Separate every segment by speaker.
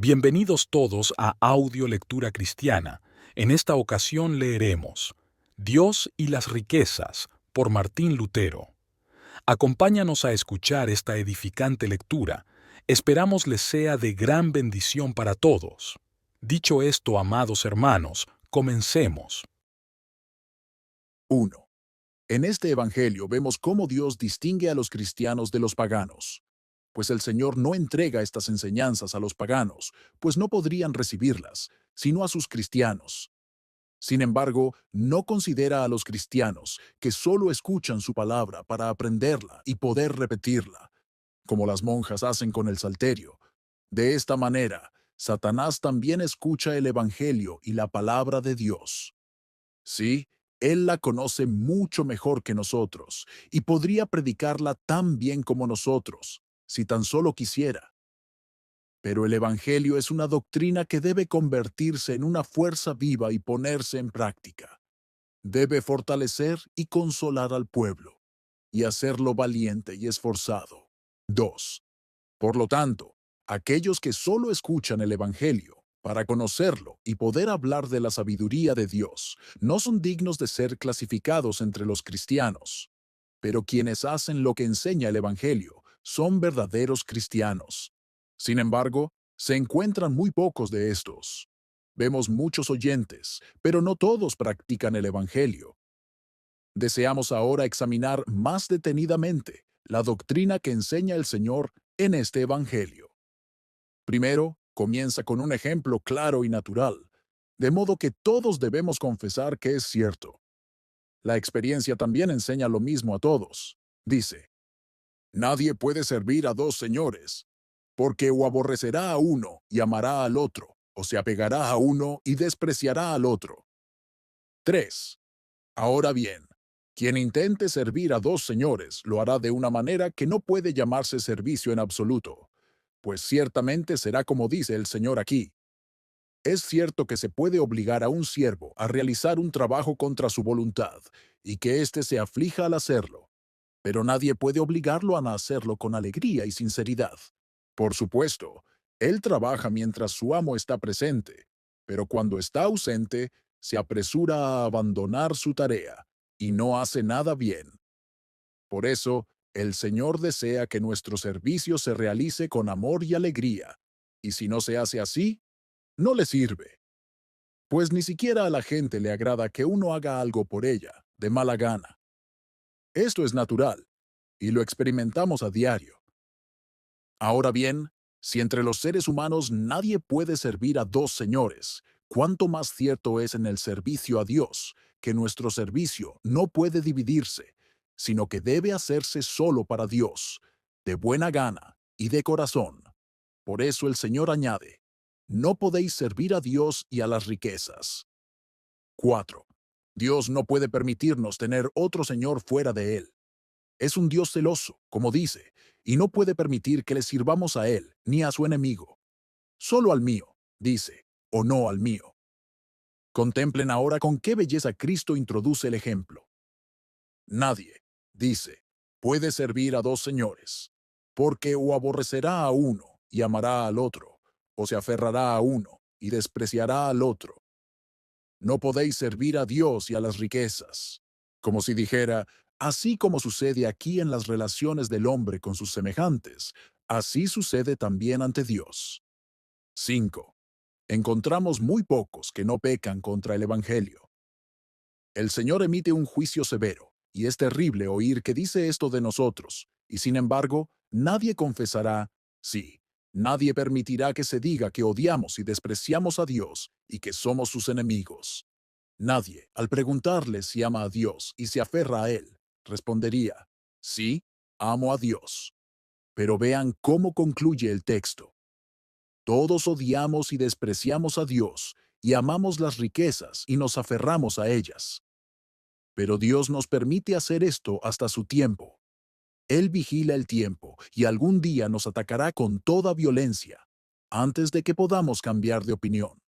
Speaker 1: Bienvenidos todos a Audio Lectura Cristiana. En esta ocasión leeremos Dios y las riquezas por Martín Lutero. Acompáñanos a escuchar esta edificante lectura. Esperamos les sea de gran bendición para todos. Dicho esto, amados hermanos, comencemos.
Speaker 2: 1. En este Evangelio vemos cómo Dios distingue a los cristianos de los paganos, pues el Señor no entrega estas enseñanzas a los paganos, pues no podrían recibirlas, sino a sus cristianos. Sin embargo, no considera a los cristianos que solo escuchan su palabra para aprenderla y poder repetirla, como las monjas hacen con el salterio. De esta manera, Satanás también escucha el Evangelio y la palabra de Dios. Sí, él la conoce mucho mejor que nosotros y podría predicarla tan bien como nosotros, si tan solo quisiera. Pero el Evangelio es una doctrina que debe convertirse en una fuerza viva y ponerse en práctica. Debe fortalecer y consolar al pueblo, y hacerlo valiente y esforzado. 2. Por lo tanto, aquellos que solo escuchan el Evangelio para conocerlo y poder hablar de la sabiduría de Dios no son dignos de ser clasificados entre los cristianos. Pero quienes hacen lo que enseña el Evangelio son verdaderos cristianos. Sin embargo, se encuentran muy pocos de estos. Vemos muchos oyentes, pero no todos practican el Evangelio. Deseamos ahora examinar más detenidamente la doctrina que enseña el Señor en este Evangelio. Primero, comienza con un ejemplo claro y natural, de modo que todos debemos confesar que es cierto. La experiencia también enseña lo mismo a todos. Dice, nadie puede servir a dos señores, porque o aborrecerá a uno y amará al otro, o se apegará a uno y despreciará al otro. 3. Ahora bien, quien intente servir a dos señores lo hará de una manera que no puede llamarse servicio en absoluto, pues ciertamente será como dice el Señor aquí. Es cierto que se puede obligar a un siervo a realizar un trabajo contra su voluntad y que éste se aflija al hacerlo, pero nadie puede obligarlo a hacerlo con alegría y sinceridad. Por supuesto, él trabaja mientras su amo está presente, pero cuando está ausente, se apresura a abandonar su tarea y no hace nada bien. Por eso, el Señor desea que nuestro servicio se realice con amor y alegría, y si no se hace así, no le sirve, pues ni siquiera a la gente le agrada que uno haga algo por ella, de mala gana. Esto es natural, y lo experimentamos a diario. Ahora bien, si entre los seres humanos nadie puede servir a dos señores, ¿cuánto más cierto es en el servicio a Dios, que nuestro servicio no puede dividirse, sino que debe hacerse solo para Dios, de buena gana y de corazón? Por eso el Señor añade, no podéis servir a Dios y a las riquezas. 4. Dios no puede permitirnos tener otro Señor fuera de Él. Es un Dios celoso, como dice, y no puede permitir que le sirvamos a Él ni a su enemigo. Solo al mío, dice, o no al mío. Contemplen ahora con qué belleza Cristo introduce el ejemplo. Nadie, dice, puede servir a dos señores, porque o aborrecerá a uno y amará al otro, o se aferrará a uno y despreciará al otro. No podéis servir a Dios y a las riquezas. Como si dijera, así como sucede aquí en las relaciones del hombre con sus semejantes, así sucede también ante Dios. 5. Encontramos muy pocos que no pecan contra el Evangelio. El Señor emite un juicio severo, y es terrible oír que dice esto de nosotros, y sin embargo, nadie confesará, sí, nadie permitirá que se diga que odiamos y despreciamos a Dios y que somos sus enemigos. Nadie, al preguntarle si ama a Dios y se aferra a Él, respondería, sí, amo a Dios. Pero vean cómo concluye el texto. Todos odiamos y despreciamos a Dios, y amamos las riquezas y nos aferramos a ellas. Pero Dios nos permite hacer esto hasta su tiempo. Él vigila el tiempo y algún día nos atacará con toda violencia, antes de que podamos cambiar de opinión.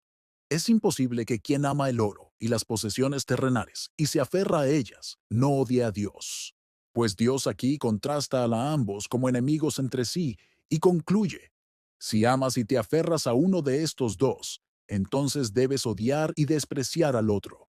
Speaker 2: Es imposible que quien ama el oro y las posesiones terrenales y se aferra a ellas no odie a Dios. Pues Dios aquí contrasta a ambos como enemigos entre sí y concluye, Si amas y te aferras a uno de estos dos, entonces debes odiar y despreciar al otro.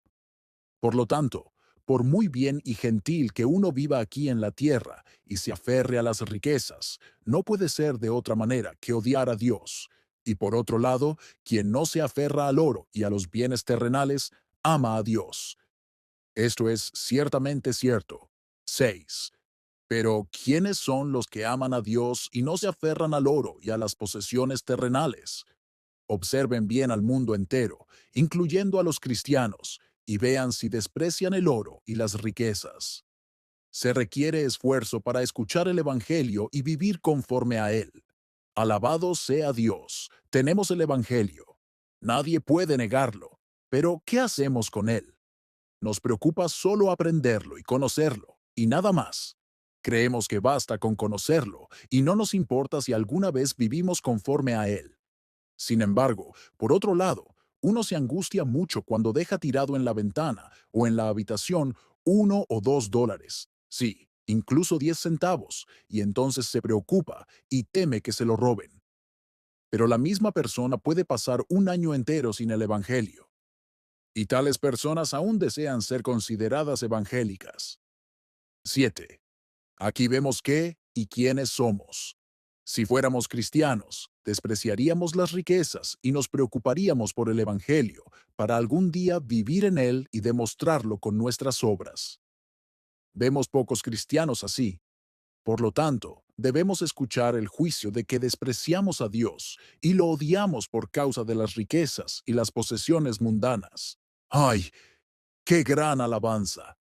Speaker 2: Por lo tanto, por muy bien y gentil que uno viva aquí en la tierra y se aferre a las riquezas, no puede ser de otra manera que odiar a Dios. Y por otro lado, quien no se aferra al oro y a los bienes terrenales, ama a Dios. Esto es ciertamente cierto. 6. Pero ¿quiénes son los que aman a Dios y no se aferran al oro y a las posesiones terrenales? Observen bien al mundo entero, incluyendo a los cristianos, y vean si desprecian el oro y las riquezas. Se requiere esfuerzo para escuchar el Evangelio y vivir conforme a él. Alabado sea Dios, tenemos el Evangelio. Nadie puede negarlo, pero ¿qué hacemos con él? Nos preocupa solo aprenderlo y conocerlo, y nada más. Creemos que basta con conocerlo, y no nos importa si alguna vez vivimos conforme a él. Sin embargo, por otro lado, uno se angustia mucho cuando deja tirado en la ventana o en la habitación $1 o $2. Sí, incluso 10 centavos, y entonces se preocupa y teme que se lo roben. Pero la misma persona puede pasar un año entero sin el Evangelio. Y tales personas aún desean ser consideradas evangélicas. 7. Aquí vemos qué y quiénes somos. Si fuéramos cristianos, despreciaríamos las riquezas y nos preocuparíamos por el Evangelio, para algún día vivir en él y demostrarlo con nuestras obras. Vemos pocos cristianos así. Por lo tanto, debemos escuchar el juicio de que despreciamos a Dios y lo odiamos por causa de las riquezas y las posesiones mundanas. ¡Ay, qué gran alabanza!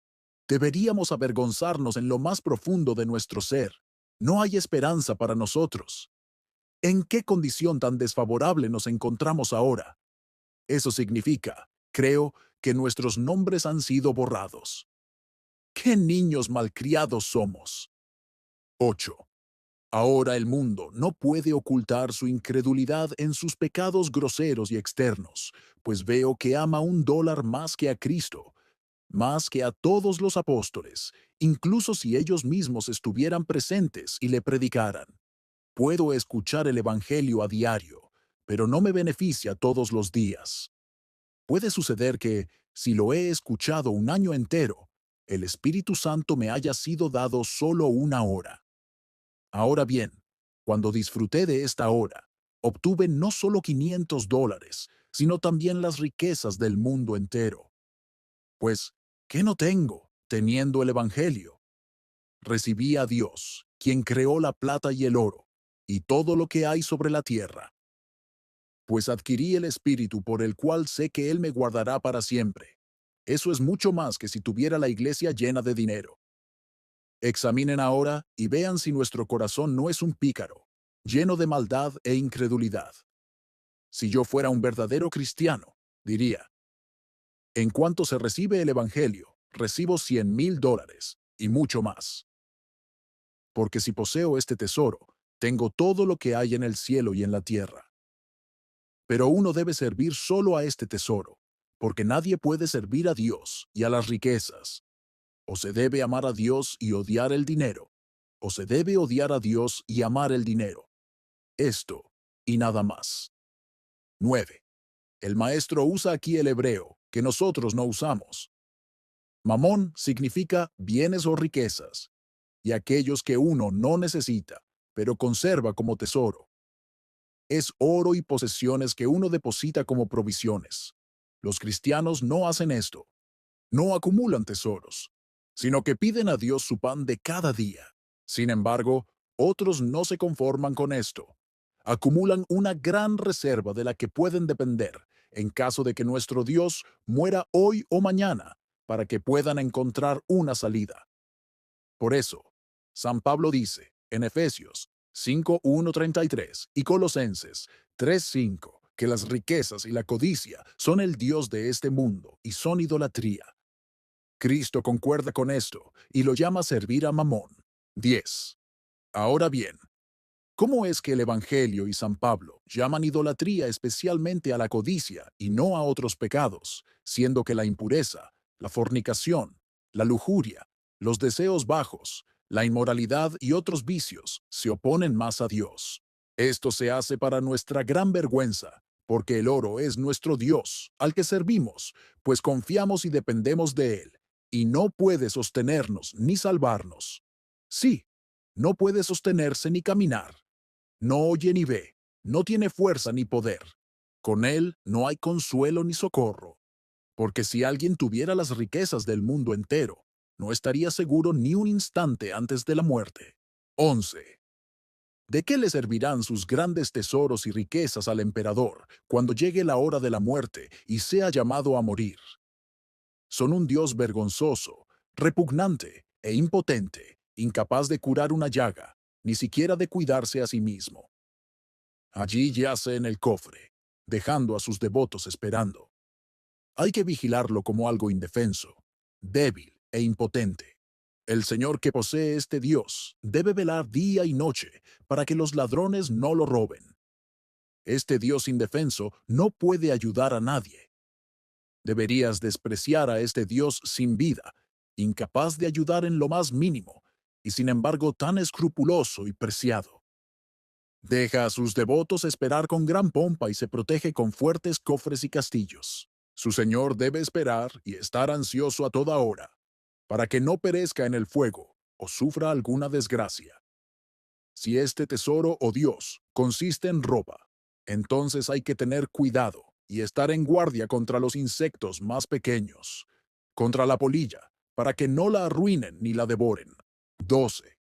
Speaker 2: Deberíamos avergonzarnos en lo más profundo de nuestro ser. No hay esperanza para nosotros. ¿En qué condición tan desfavorable nos encontramos ahora? Eso significa, creo, que nuestros nombres han sido borrados. ¡Qué niños malcriados somos! 8. Ahora el mundo no puede ocultar su incredulidad en sus pecados groseros y externos, pues veo que ama $1 más que a Cristo, más que a todos los apóstoles, incluso si ellos mismos estuvieran presentes y le predicaran. Puedo escuchar el Evangelio a diario, pero no me beneficia todos los días. Puede suceder que, si lo he escuchado un año entero, el Espíritu Santo me haya sido dado solo una hora. Ahora bien, cuando disfruté de esta hora, obtuve no solo $500, sino también las riquezas del mundo entero. Pues, ¿qué no tengo teniendo el Evangelio? Recibí a Dios, quien creó la plata y el oro, y todo lo que hay sobre la tierra. Pues adquirí el Espíritu por el cual sé que Él me guardará para siempre. Eso es mucho más que si tuviera la iglesia llena de dinero. Examinen ahora y vean si nuestro corazón no es un pícaro, lleno de maldad e incredulidad. Si yo fuera un verdadero cristiano, diría, en cuanto se recibe el Evangelio, recibo $100,000 y mucho más. Porque si poseo este tesoro, tengo todo lo que hay en el cielo y en la tierra. Pero uno debe servir solo a este tesoro, porque nadie puede servir a Dios y a las riquezas. O se debe amar a Dios y odiar el dinero, o se debe odiar a Dios y amar el dinero. Esto y nada más. 9. El maestro usa aquí el hebreo, que nosotros no usamos. Mamón significa bienes o riquezas, y aquellos que uno no necesita, pero conserva como tesoro. Es oro y posesiones que uno deposita como provisiones. Los cristianos no hacen esto. No acumulan tesoros, sino que piden a Dios su pan de cada día. Sin embargo, otros no se conforman con esto. Acumulan una gran reserva de la que pueden depender en caso de que nuestro Dios muera hoy o mañana, para que puedan encontrar una salida. Por eso, San Pablo dice en Efesios 5:1-33 y Colosenses 3:5 que las riquezas y la codicia son el Dios de este mundo y son idolatría. Cristo concuerda con esto y lo llama servir a Mamón. 10. Ahora bien, ¿cómo es que el Evangelio y San Pablo llaman idolatría especialmente a la codicia y no a otros pecados, siendo que la impureza, la fornicación, la lujuria, los deseos bajos, la inmoralidad y otros vicios se oponen más a Dios? Esto se hace para nuestra gran vergüenza, porque el oro es nuestro Dios, al que servimos, pues confiamos y dependemos de él, y no puede sostenernos ni salvarnos. Sí, no puede sostenerse ni caminar. No oye ni ve, no tiene fuerza ni poder. Con él no hay consuelo ni socorro, porque si alguien tuviera las riquezas del mundo entero, no estaría seguro ni un instante antes de la muerte. 11. ¿De qué le servirán sus grandes tesoros y riquezas al emperador cuando llegue la hora de la muerte y sea llamado a morir? Son un Dios vergonzoso, repugnante e impotente, incapaz de curar una llaga, ni siquiera de cuidarse a sí mismo. Allí yace en el cofre, dejando a sus devotos esperando. Hay que vigilarlo como algo indefenso, débil e impotente. El Señor que posee este Dios debe velar día y noche para que los ladrones no lo roben. Este Dios indefenso no puede ayudar a nadie. Deberías despreciar a este Dios sin vida, incapaz de ayudar en lo más mínimo, y sin embargo tan escrupuloso y preciado. Deja a sus devotos esperar con gran pompa y se protege con fuertes cofres y castillos. Su Señor debe esperar y estar ansioso a toda hora, para que no perezca en el fuego o sufra alguna desgracia. Si este tesoro o Dios consiste en ropa, entonces hay que tener cuidado y estar en guardia contra los insectos más pequeños, contra la polilla, para que no la arruinen ni la devoren. 12.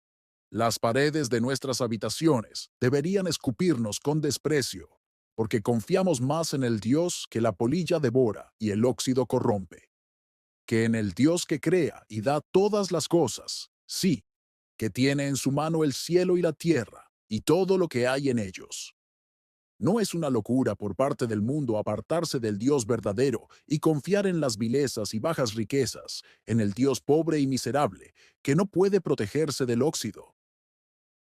Speaker 2: Las paredes de nuestras habitaciones deberían escupirnos con desprecio, porque confiamos más en el Dios que la polilla devora y el óxido corrompe, que en el Dios que crea y da todas las cosas, sí, que tiene en su mano el cielo y la tierra y todo lo que hay en ellos. No es una locura por parte del mundo apartarse del Dios verdadero y confiar en las vilezas y bajas riquezas, en el Dios pobre y miserable, que no puede protegerse del óxido.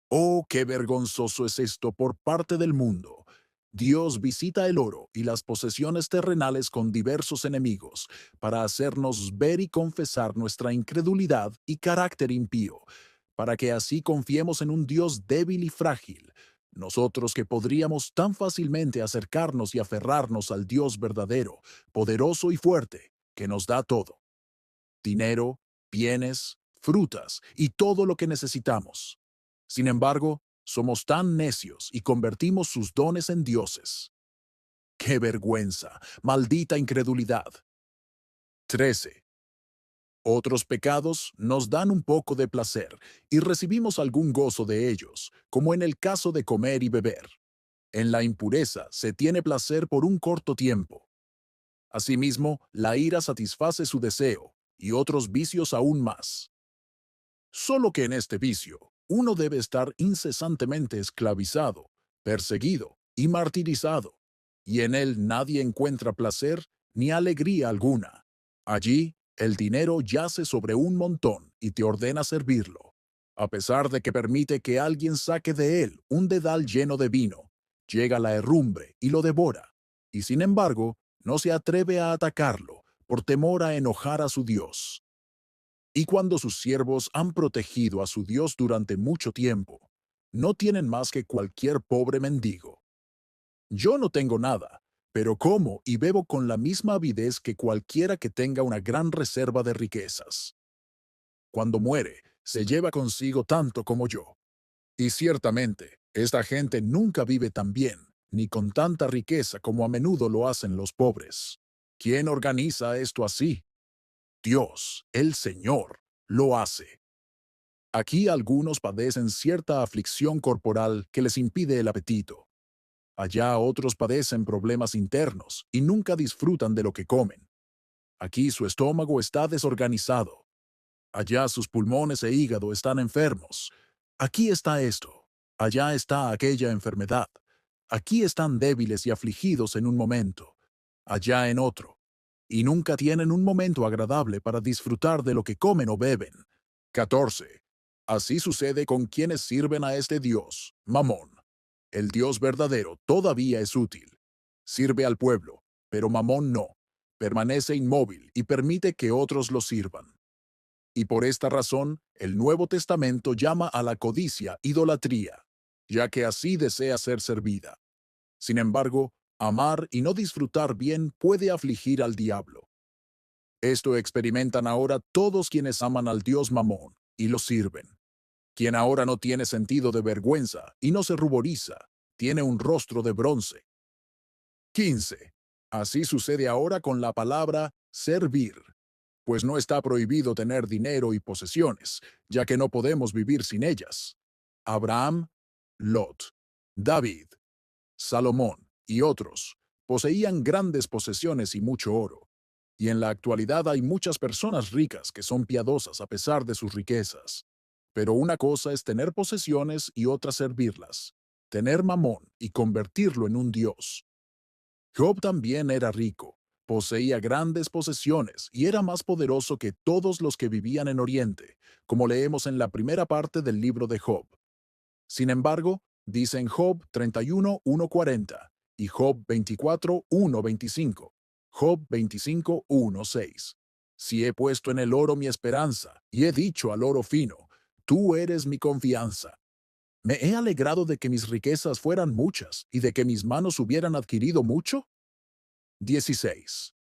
Speaker 2: Oh, qué vergonzoso es esto por parte del mundo. Dios visita el oro y las posesiones terrenales con diversos enemigos, para hacernos ver y confesar nuestra incredulidad y carácter impío, para que así confiemos en un Dios débil y frágil, nosotros que podríamos tan fácilmente acercarnos y aferrarnos al Dios verdadero, poderoso y fuerte, que nos da todo: dinero, bienes, frutas y todo lo que necesitamos. Sin embargo, somos tan necios y convertimos sus dones en dioses. ¡Qué vergüenza! ¡Maldita incredulidad! 13. Otros pecados nos dan un poco de placer y recibimos algún gozo de ellos, como en el caso de comer y beber. En la impureza se tiene placer por un corto tiempo. Asimismo, la ira satisface su deseo, y otros vicios aún más. Solo que en este vicio, uno debe estar incesantemente esclavizado, perseguido y martirizado, y en él nadie encuentra placer ni alegría alguna. Allí, el dinero yace sobre un montón y te ordena servirlo, a pesar de que permite que alguien saque de él un dedal lleno de vino. Llega la herrumbre y lo devora, y sin embargo, no se atreve a atacarlo por temor a enojar a su Dios. Y cuando sus siervos han protegido a su Dios durante mucho tiempo, no tienen más que cualquier pobre mendigo. Yo no tengo nada, pero como y bebo con la misma avidez que cualquiera que tenga una gran reserva de riquezas. Cuando muere, se lleva consigo tanto como yo. Y ciertamente, esta gente nunca vive tan bien, ni con tanta riqueza como a menudo lo hacen los pobres. ¿Quién organiza esto así? Dios, el Señor, lo hace. Aquí algunos padecen cierta aflicción corporal que les impide el apetito. Allá otros padecen problemas internos y nunca disfrutan de lo que comen. Aquí su estómago está desorganizado. Allá sus pulmones e hígado están enfermos. Aquí está esto. Allá está aquella enfermedad. Aquí están débiles y afligidos en un momento. Allá en otro. Y nunca tienen un momento agradable para disfrutar de lo que comen o beben. 14. Así sucede con quienes sirven a este Dios, Mamón. El Dios verdadero todavía es útil. Sirve al pueblo, pero Mamón no. Permanece inmóvil y permite que otros lo sirvan. Y por esta razón, el Nuevo Testamento llama a la codicia idolatría. ya que así desea ser servida. Sin embargo, amar y no disfrutar bien puede afligir al diablo. Esto experimentan ahora todos quienes aman al dios Mamón y lo sirven. Quien ahora no tiene sentido de vergüenza y no se ruboriza, tiene un rostro de bronce. 15. Así sucede ahora con la palabra servir, pues no está prohibido tener dinero y posesiones, ya que no podemos vivir sin ellas. Abraham, Lot, David, Salomón y otros poseían grandes posesiones y mucho oro. Y en la actualidad hay muchas personas ricas que son piadosas a pesar de sus riquezas. Pero una cosa es tener posesiones y otra servirlas, tener mamón y convertirlo en un dios. Job también era rico, poseía grandes posesiones y era más poderoso que todos los que vivían en Oriente, como leemos en la primera parte del libro de Job. Sin embargo, dice en Job 31:1-40 y Job 24:1-25, Job 25:1-6. Si he puesto en el oro mi esperanza y he dicho al oro fino, tú eres mi confianza. Me he alegrado de que mis riquezas fueran muchas y de que mis manos hubieran adquirido mucho. 16.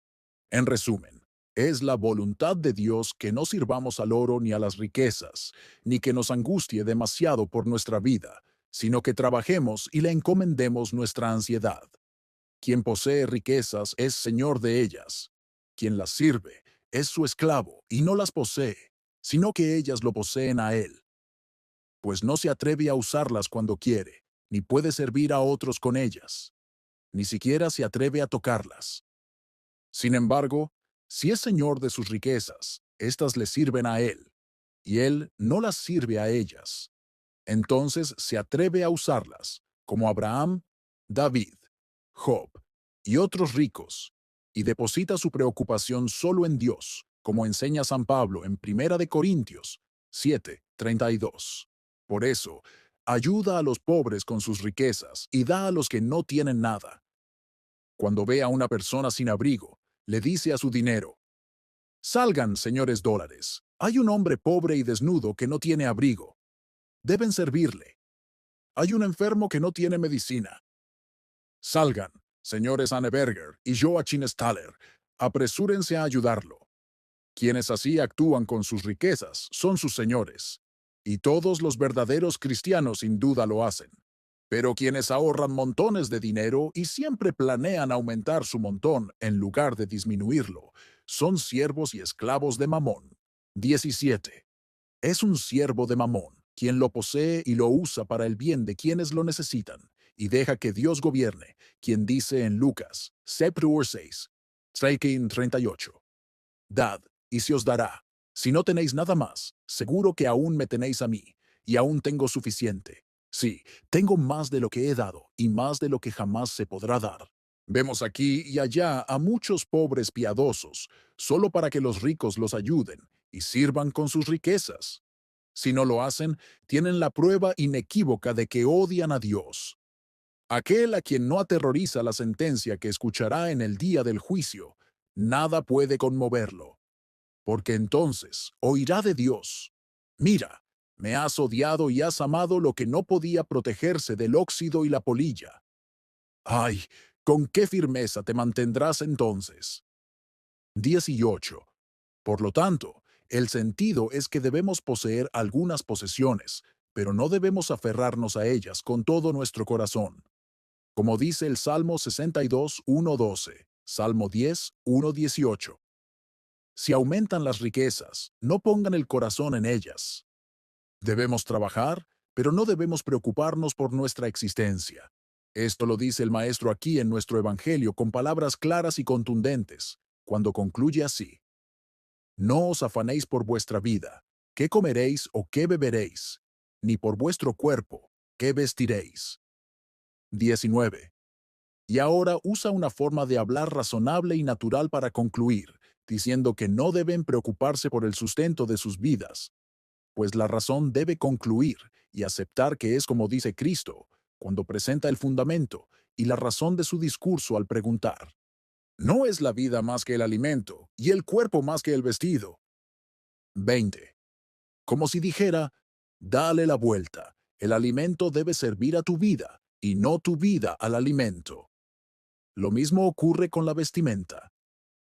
Speaker 2: En resumen, es la voluntad de Dios que no sirvamos al oro ni a las riquezas, ni que nos angustie demasiado por nuestra vida, sino que trabajemos y le encomendemos nuestra ansiedad. Quien posee riquezas es señor de ellas. Quien las sirve es su esclavo y no las posee, sino que ellas lo poseen a él, pues no se atreve a usarlas cuando quiere, ni puede servir a otros con ellas, ni siquiera se atreve a tocarlas. Sin embargo, si es señor de sus riquezas, éstas le sirven a él, y él no las sirve a ellas. Entonces se atreve a usarlas, como Abraham, David, Job y otros ricos, y deposita su preocupación solo en Dios, como enseña San Pablo en 1 Corintios 7:32. Por eso, ayuda a los pobres con sus riquezas y da a los que no tienen nada. Cuando ve a una persona sin abrigo, le dice a su dinero: salgan, señores dólares. Hay un hombre pobre y desnudo que no tiene abrigo. Deben servirle. Hay un enfermo que no tiene medicina. Salgan, señores Anneberger y Joachim Staller. Apresúrense a ayudarlo. Quienes así actúan con sus riquezas son sus señores. Y todos los verdaderos cristianos sin duda lo hacen. Pero quienes ahorran montones de dinero y siempre planean aumentar su montón en lugar de disminuirlo, son siervos y esclavos de Mamón. 17. Es un siervo de Mamón, quien lo posee y lo usa para el bien de quienes lo necesitan, y deja que Dios gobierne, quien dice en Lucas 6, 38. Dad, y se os dará. Si no tenéis nada más, seguro que aún me tenéis a mí, y aún tengo suficiente. Sí, tengo más de lo que he dado, y más de lo que jamás se podrá dar. Vemos aquí y allá a muchos pobres piadosos, solo para que los ricos los ayuden y sirvan con sus riquezas. Si no lo hacen, tienen la prueba inequívoca de que odian a Dios. Aquel a quien no aterroriza la sentencia que escuchará en el día del juicio, nada puede conmoverlo, porque entonces oirá de Dios: mira, me has odiado y has amado lo que no podía protegerse del óxido y la polilla. ¡Ay! ¿Con qué firmeza te mantendrás entonces? 18. Por lo tanto, el sentido es que debemos poseer algunas posesiones, pero no debemos aferrarnos a ellas con todo nuestro corazón. Como dice el Salmo 62:1-12, Salmo 10:1-18. Si aumentan las riquezas, no pongan el corazón en ellas. Debemos trabajar, pero no debemos preocuparnos por nuestra existencia. Esto lo dice el Maestro aquí en nuestro Evangelio con palabras claras y contundentes, cuando concluye así: no os afanéis por vuestra vida, qué comeréis o qué beberéis, ni por vuestro cuerpo, qué vestiréis. 19. Y ahora usa una forma de hablar razonable y natural para concluir, diciendo que no deben preocuparse por el sustento de sus vidas, pues la razón debe concluir y aceptar que es como dice Cristo, cuando presenta el fundamento y la razón de su discurso al preguntar: ¿no es la vida más que el alimento y el cuerpo más que el vestido? 20. Como si dijera: dale la vuelta, El alimento debe servir a tu vida y no tu vida al alimento. Lo mismo ocurre con la vestimenta.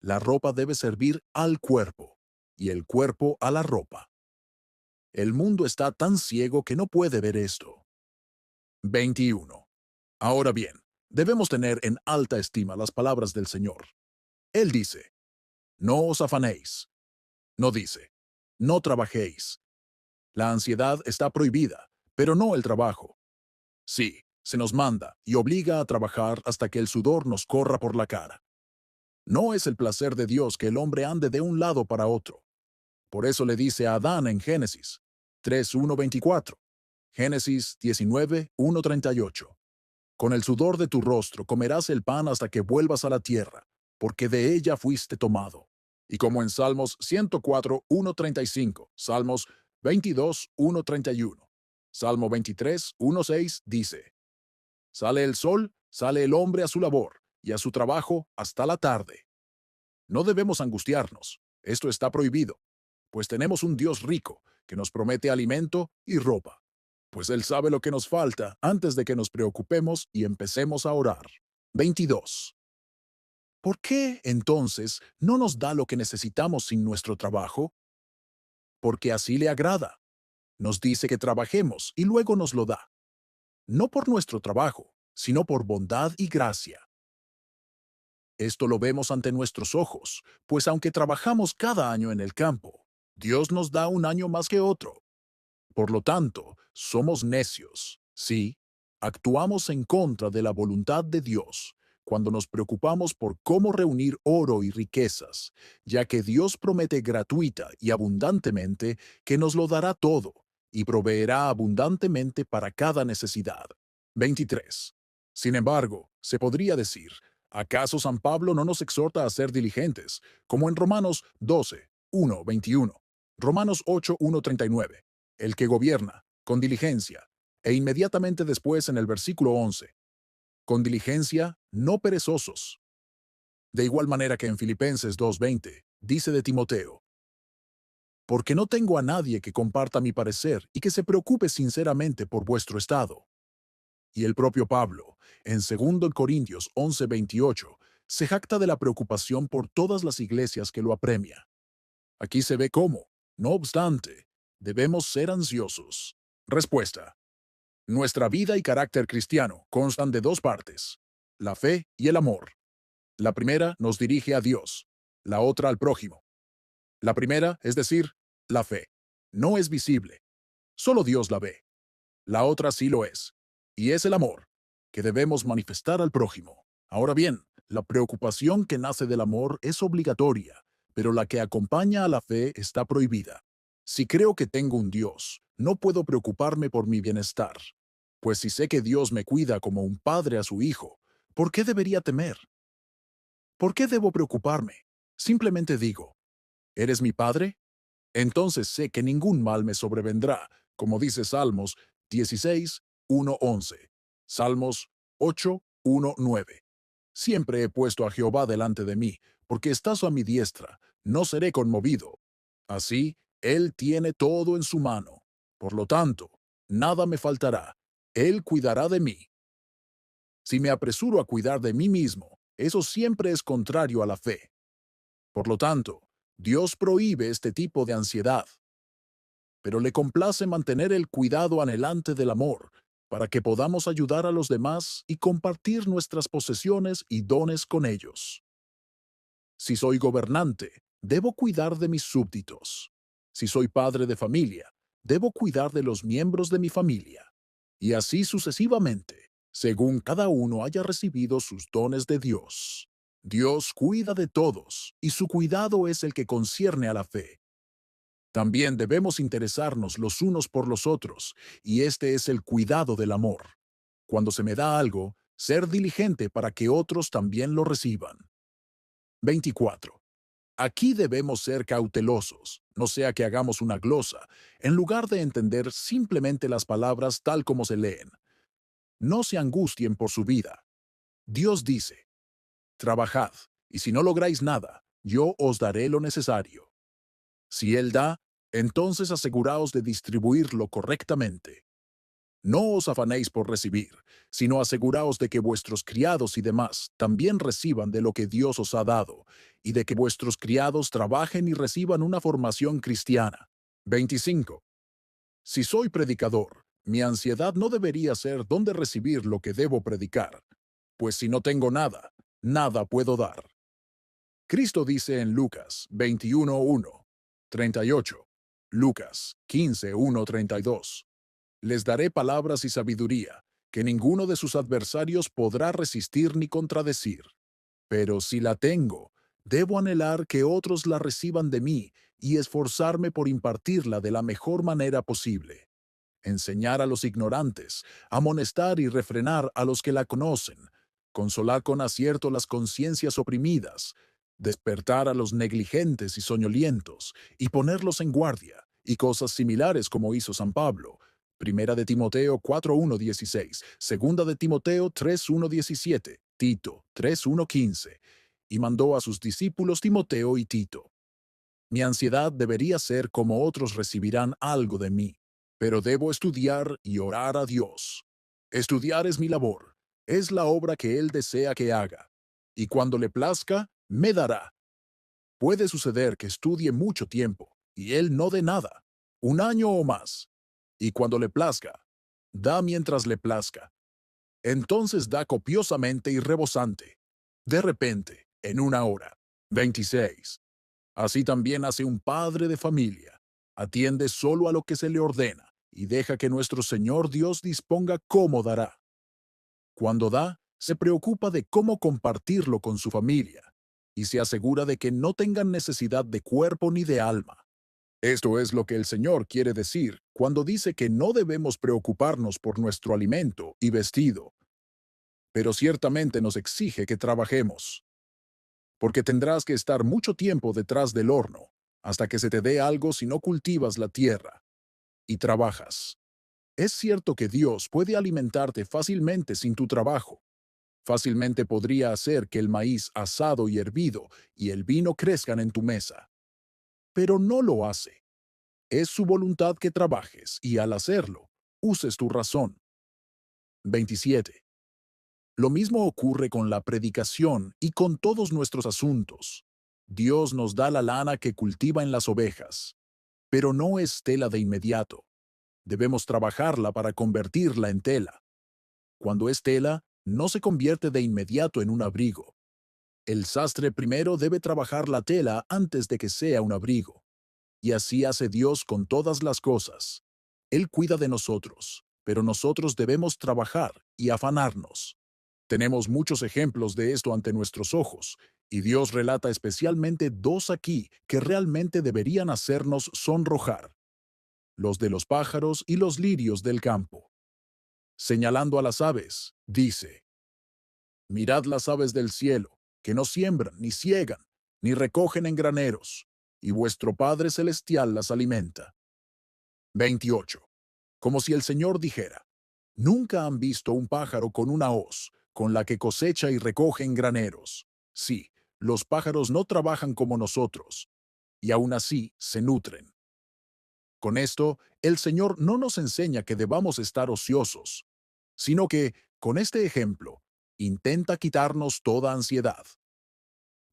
Speaker 2: La ropa debe servir al cuerpo y el cuerpo a la ropa. El mundo está tan ciego que no puede ver esto. 21. Ahora bien, debemos tener en alta estima las palabras del Señor. Él dice, no os afanéis. No dice, no trabajéis. La ansiedad está prohibida, pero no el trabajo. Sí, se nos manda y obliga a trabajar hasta que el sudor nos corra por la cara. No es el placer de Dios que el hombre ande de un lado para otro. Por eso le dice a Adán en Génesis 3:1-24, Génesis 19:1-38. Con el sudor de tu rostro comerás el pan hasta que vuelvas a la tierra, porque de ella fuiste tomado. Y como en Salmos 104:1-35, Salmos 22:1-31, Salmo 23:1-6 dice, sale el sol, sale el hombre a su labor, y a su trabajo hasta la tarde. No debemos angustiarnos, esto está prohibido, pues tenemos un Dios rico que nos promete alimento y ropa, pues Él sabe lo que nos falta antes de que nos preocupemos y empecemos a orar. 22. ¿Por qué, entonces, no nos da lo que necesitamos sin nuestro trabajo? Porque así le agrada. Nos dice que trabajemos y luego nos lo da. No por nuestro trabajo, sino por bondad y gracia. Esto lo vemos ante nuestros ojos, pues aunque trabajamos cada año en el campo, Dios nos da un año más que otro. Por lo tanto, somos necios, sí, actuamos en contra de la voluntad de Dios cuando nos preocupamos por cómo reunir oro y riquezas, ya que Dios promete gratuita y abundantemente que nos lo dará todo y proveerá abundantemente para cada necesidad. 23. Sin embargo, se podría decir, ¿acaso San Pablo no nos exhorta a ser diligentes, como en Romanos 12:1-21, Romanos 8:1-39? El que gobierna, con diligencia, e inmediatamente después en el versículo 11, con diligencia, no perezosos. De igual manera que en Filipenses 2:20, dice de Timoteo, porque no tengo a nadie que comparta mi parecer y que se preocupe sinceramente por vuestro estado. Y el propio Pablo, en 2 Corintios 11:28, se jacta de la preocupación por todas las iglesias que lo apremia. Aquí se ve cómo, no obstante, debemos ser ansiosos. Respuesta. Nuestra vida y carácter cristiano constan de dos partes, la fe y el amor. La primera nos dirige a Dios, la otra al prójimo. La primera, es decir, la fe, no es visible, solo Dios la ve. La otra sí lo es, y es el amor, que debemos manifestar al prójimo. Ahora bien, la preocupación que nace del amor es obligatoria, pero la que acompaña a la fe está prohibida. Si creo que tengo un Dios, no puedo preocuparme por mi bienestar, pues si sé que Dios me cuida como un padre a su hijo, ¿por qué debería temer? ¿Por qué debo preocuparme? Simplemente digo, ¿eres mi padre? Entonces sé que ningún mal me sobrevendrá, como dice Salmos 16:1-11, Salmos 8:1-9. Siempre he puesto a Jehová delante de mí, porque estás a mi diestra, no seré conmovido. Así, Él tiene todo en su mano. Por lo tanto, nada me faltará. Él cuidará de mí. Si me apresuro a cuidar de mí mismo, eso siempre es contrario a la fe. Por lo tanto, Dios prohíbe este tipo de ansiedad, pero le complace mantener el cuidado anhelante del amor, para que podamos ayudar a los demás y compartir nuestras posesiones y dones con ellos. Si soy gobernante, debo cuidar de mis súbditos. Si soy padre de familia, debo cuidar de los miembros de mi familia. Y así sucesivamente, según cada uno haya recibido sus dones de Dios. Dios cuida de todos, y su cuidado es el que concierne a la fe. También debemos interesarnos los unos por los otros, y este es el cuidado del amor. Cuando se me da algo, ser diligente para que otros también lo reciban. 24. Aquí debemos ser cautelosos, no sea que hagamos una glosa, en lugar de entender simplemente las palabras tal como se leen. No se angustien por su vida. Dios dice, trabajad, y si no lográis nada, yo os daré lo necesario. Si Él da, entonces aseguraos de distribuirlo correctamente. No os afanéis por recibir, sino aseguraos de que vuestros criados y demás también reciban de lo que Dios os ha dado, y de que vuestros criados trabajen y reciban una formación cristiana. 25. Si soy predicador, mi ansiedad no debería ser dónde recibir lo que debo predicar, pues si no tengo nada, nada puedo dar. Cristo dice en Lucas 21:1, 38, Lucas 15:1-32, les daré palabras y sabiduría, que ninguno de sus adversarios podrá resistir ni contradecir. Pero si la tengo, debo anhelar que otros la reciban de mí y esforzarme por impartirla de la mejor manera posible. Enseñar a los ignorantes, amonestar y refrenar a los que la conocen, consolar con acierto las conciencias oprimidas, despertar a los negligentes y soñolientos, y ponerlos en guardia, y cosas similares como hizo San Pablo. Primera de Timoteo 4:1-16, Segunda de Timoteo 3:1-17, Tito 3:1-15, y mandó a sus discípulos Timoteo y Tito. Mi ansiedad debería ser como otros recibirán algo de mí, pero debo estudiar y orar a Dios. Estudiar es mi labor, es la obra que Él desea que haga, y cuando le plazca, me dará. Puede suceder que estudie mucho tiempo, y Él no dé nada, 1 año o más, y cuando le plazca, da mientras le plazca. Entonces da copiosamente y rebosante, de repente, en 1 hora. 26. Así también hace un padre de familia. Atiende solo a lo que se le ordena y deja que nuestro Señor Dios disponga cómo dará. Cuando da, se preocupa de cómo compartirlo con su familia y se asegura de que no tengan necesidad de cuerpo ni de alma. Esto es lo que el Señor quiere decir cuando dice que no debemos preocuparnos por nuestro alimento y vestido, pero ciertamente nos exige que trabajemos, porque tendrás que estar mucho tiempo detrás del horno, hasta que se te dé algo si no cultivas la tierra y trabajas. Es cierto que Dios puede alimentarte fácilmente sin tu trabajo. Fácilmente podría hacer que el maíz asado y hervido y el vino crezcan en tu mesa. Pero no lo hace. Es su voluntad que trabajes y al hacerlo, uses tu razón. 27. Lo mismo ocurre con la predicación y con todos nuestros asuntos. Dios nos da la lana que cultiva en las ovejas, pero no es tela de inmediato. Debemos trabajarla para convertirla en tela. Cuando es tela, no se convierte de inmediato en un abrigo. El sastre primero debe trabajar la tela antes de que sea un abrigo. Y así hace Dios con todas las cosas. Él cuida de nosotros, pero nosotros debemos trabajar y afanarnos. Tenemos muchos ejemplos de esto ante nuestros ojos, y Dios relata especialmente dos aquí que realmente deberían hacernos sonrojar: los de los pájaros y los lirios del campo. Señalando a las aves, dice: mirad las aves del cielo, que no siembran, ni siegan, ni recogen en graneros, y vuestro Padre Celestial las alimenta. 28. Como si el Señor dijera: nunca han visto un pájaro con una hoz, con la que cosecha y recoge en graneros. Sí, los pájaros no trabajan como nosotros, y aún así se nutren. Con esto, el Señor no nos enseña que debamos estar ociosos, sino que, con este ejemplo, intenta quitarnos toda ansiedad.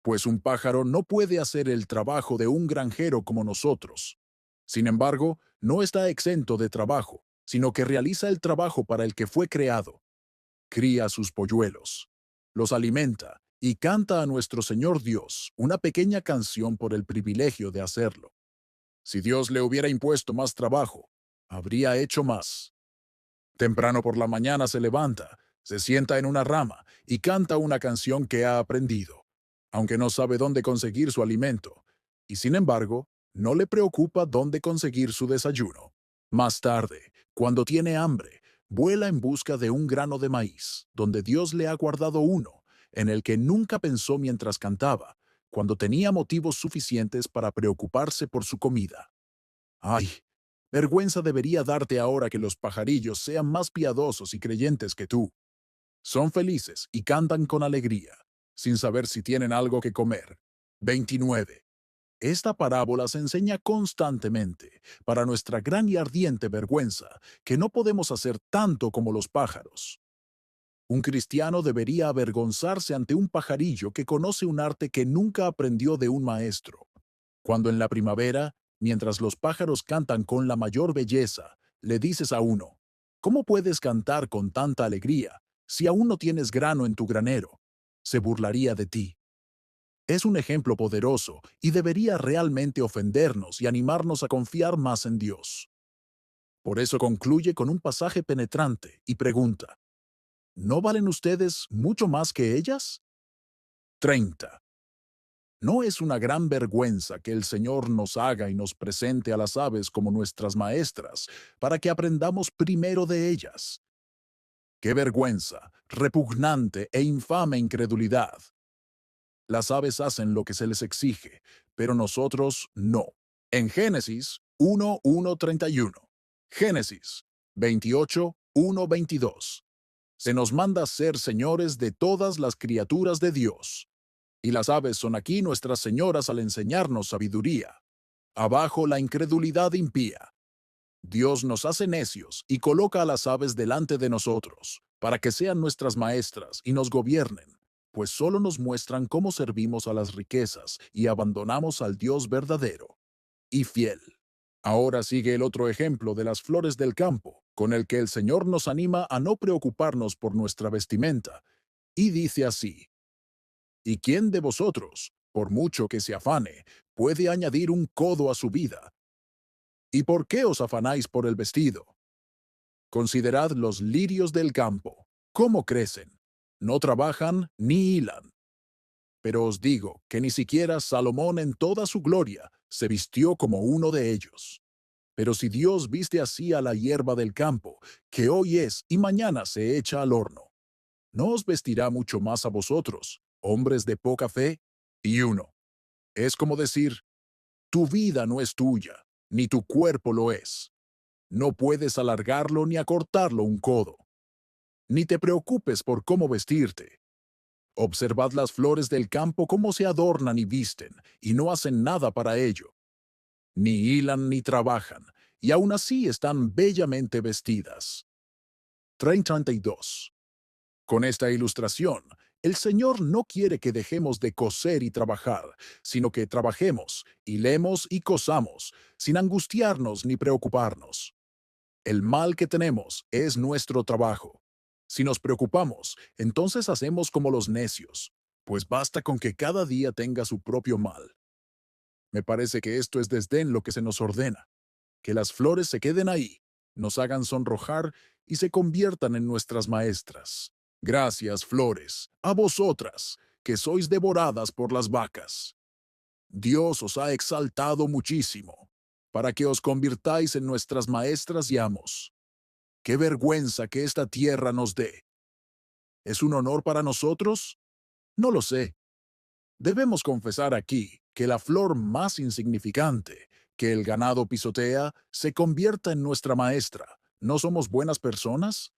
Speaker 2: Pues un pájaro no puede hacer el trabajo de un granjero como nosotros. Sin embargo, no está exento de trabajo, sino que realiza el trabajo para el que fue creado. Cría sus polluelos, los alimenta y canta a nuestro Señor Dios una pequeña canción por el privilegio de hacerlo. Si Dios le hubiera impuesto más trabajo, habría hecho más. Temprano por la mañana se levanta, se sienta en una rama y canta una canción que ha aprendido, aunque no sabe dónde conseguir su alimento, y sin embargo, no le preocupa dónde conseguir su desayuno. Más tarde, cuando tiene hambre, vuela en busca de un grano de maíz, donde Dios le ha guardado uno, en el que nunca pensó mientras cantaba, cuando tenía motivos suficientes para preocuparse por su comida. ¡Ay! Vergüenza debería darte ahora que los pajarillos sean más piadosos y creyentes que tú. Son felices y cantan con alegría, sin saber si tienen algo que comer. 29. Esta parábola se enseña constantemente, para nuestra gran y ardiente vergüenza, que no podemos hacer tanto como los pájaros. Un cristiano debería avergonzarse ante un pajarillo que conoce un arte que nunca aprendió de un maestro. Cuando en la primavera, mientras los pájaros cantan con la mayor belleza, le dices a uno, ¿cómo puedes cantar con tanta alegría si aún no tienes grano en tu granero? Se burlaría de ti. Es un ejemplo poderoso y debería realmente ofendernos y animarnos a confiar más en Dios. Por eso concluye con un pasaje penetrante y pregunta, ¿no valen ustedes mucho más que ellas? 30. ¿No es una gran vergüenza que el Señor nos haga y nos presente a las aves como nuestras maestras, para que aprendamos primero de ellas? ¡Qué vergüenza, repugnante e infame incredulidad! Las aves hacen lo que se les exige, pero nosotros no. En Génesis 1:1-31, Génesis 28:1-22, se nos manda ser señores de todas las criaturas de Dios. Y las aves son aquí nuestras señoras al enseñarnos sabiduría. Abajo la incredulidad impía. Dios nos hace necios y coloca a las aves delante de nosotros, para que sean nuestras maestras y nos gobiernen, pues solo nos muestran cómo servimos a las riquezas y abandonamos al Dios verdadero y fiel. Ahora sigue el otro ejemplo de las flores del campo, con el que el Señor nos anima a no preocuparnos por nuestra vestimenta, y dice así: ¿Y quién de vosotros, por mucho que se afane, puede añadir un codo a su vida? ¿Y por qué os afanáis por el vestido? Considerad los lirios del campo, cómo crecen. No trabajan ni hilan. Pero os digo que ni siquiera Salomón en toda su gloria se vistió como uno de ellos. Pero si Dios viste así a la hierba del campo, que hoy es y mañana se echa al horno, ¿no os vestirá mucho más a vosotros, hombres de poca fe? Y uno, es como decir, tu vida no es tuya, ni tu cuerpo lo es. No puedes alargarlo ni acortarlo un codo. Ni te preocupes por cómo vestirte. Observad las flores del campo cómo se adornan y visten, y no hacen nada para ello. Ni hilan ni trabajan, y aún así están bellamente vestidas. 32. Con esta ilustración, el Señor no quiere que dejemos de coser y trabajar, sino que trabajemos, hilemos y cosamos, sin angustiarnos ni preocuparnos. El mal que tenemos es nuestro trabajo. Si nos preocupamos, entonces hacemos como los necios, pues basta con que cada día tenga su propio mal. Me parece que esto es desdén lo que se nos ordena, que las flores se queden ahí, nos hagan sonrojar y se conviertan en nuestras maestras. Gracias, flores, a vosotras, que sois devoradas por las vacas. Dios os ha exaltado muchísimo, para que os convirtáis en nuestras maestras y amos. ¡Qué vergüenza que esta tierra nos dé! ¿Es un honor para nosotros? No lo sé. Debemos confesar aquí que la flor más insignificante que el ganado pisotea se convierta en nuestra maestra. ¿No somos buenas personas?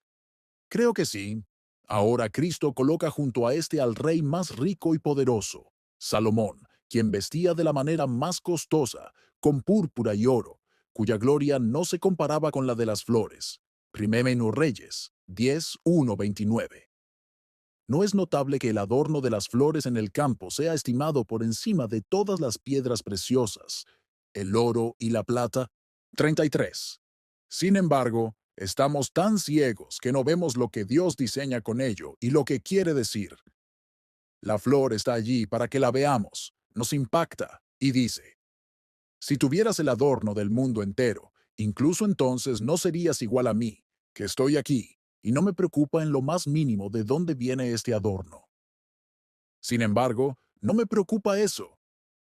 Speaker 2: Creo que sí. Ahora Cristo coloca junto a este al rey más rico y poderoso, Salomón, quien vestía de la manera más costosa, con púrpura y oro, cuya gloria no se comparaba con la de las flores. Primero Reyes 10:1-29. ¿No es notable que el adorno de las flores en el campo sea estimado por encima de todas las piedras preciosas, el oro y la plata? 33. Sin embargo, estamos tan ciegos que no vemos lo que Dios diseña con ello y lo que quiere decir. La flor está allí para que la veamos, nos impacta y dice, si tuvieras el adorno del mundo entero, incluso entonces no serías igual a mí, que estoy aquí, y no me preocupa en lo más mínimo de dónde viene este adorno. Sin embargo, no me preocupa eso.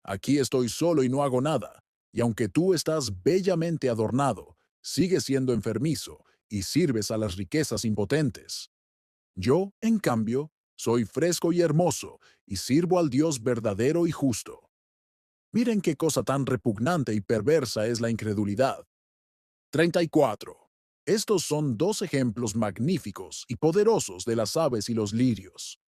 Speaker 2: Aquí estoy solo y no hago nada, y aunque tú estás bellamente adornado, sigues siendo enfermizo y sirves a las riquezas impotentes. Yo, en cambio, soy fresco y hermoso, y sirvo al Dios verdadero y justo. Miren qué cosa tan repugnante y perversa es la incredulidad. 34. Estos son dos ejemplos magníficos y poderosos de las aves y los lirios.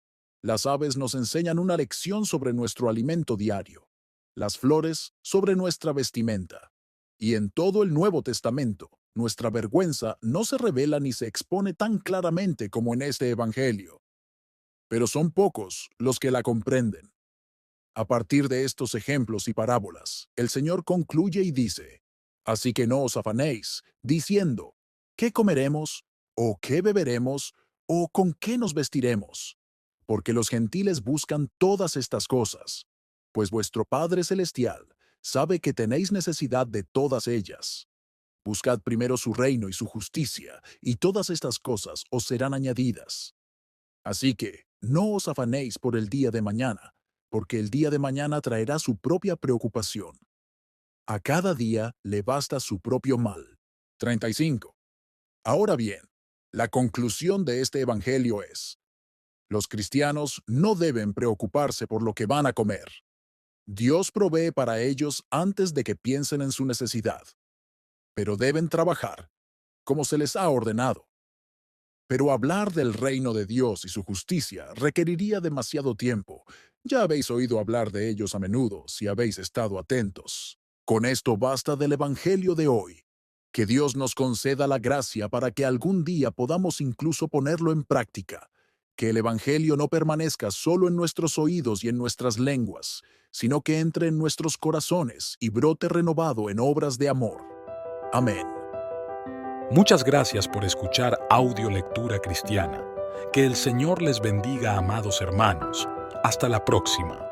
Speaker 2: Las aves nos enseñan una lección sobre nuestro alimento diario. las flores sobre nuestra vestimenta. Y en todo el Nuevo Testamento, nuestra vergüenza no se revela ni se expone tan claramente como en este Evangelio. Pero son pocos los que la comprenden. A partir de estos ejemplos y parábolas, el Señor concluye y dice: Así que no os afanéis, diciendo, ¿qué comeremos? ¿O qué beberemos? ¿O con qué nos vestiremos? Porque los gentiles buscan todas estas cosas, pues vuestro Padre Celestial sabe que tenéis necesidad de todas ellas. Buscad primero su reino y su justicia, y todas estas cosas os serán añadidas. Así que no os afanéis por el día de mañana, porque el día de mañana traerá su propia preocupación. A cada día le basta su propio mal. 35. Ahora bien, la conclusión de este evangelio es: los cristianos no deben preocuparse por lo que van a comer. Dios provee para ellos antes de que piensen en su necesidad, pero deben trabajar como se les ha ordenado. Pero hablar del reino de Dios y su justicia requeriría demasiado tiempo. Ya habéis oído hablar de ellos a menudo si habéis estado atentos. Con esto basta del Evangelio de hoy. Que Dios nos conceda la gracia para que algún día podamos incluso ponerlo en práctica. Que el Evangelio no permanezca solo en nuestros oídos y en nuestras lenguas, sino que entre en nuestros corazones y brote renovado en obras de amor. Amén.
Speaker 1: Muchas gracias por escuchar Audio Lectura Cristiana. Que el Señor les bendiga, amados hermanos. Hasta la próxima.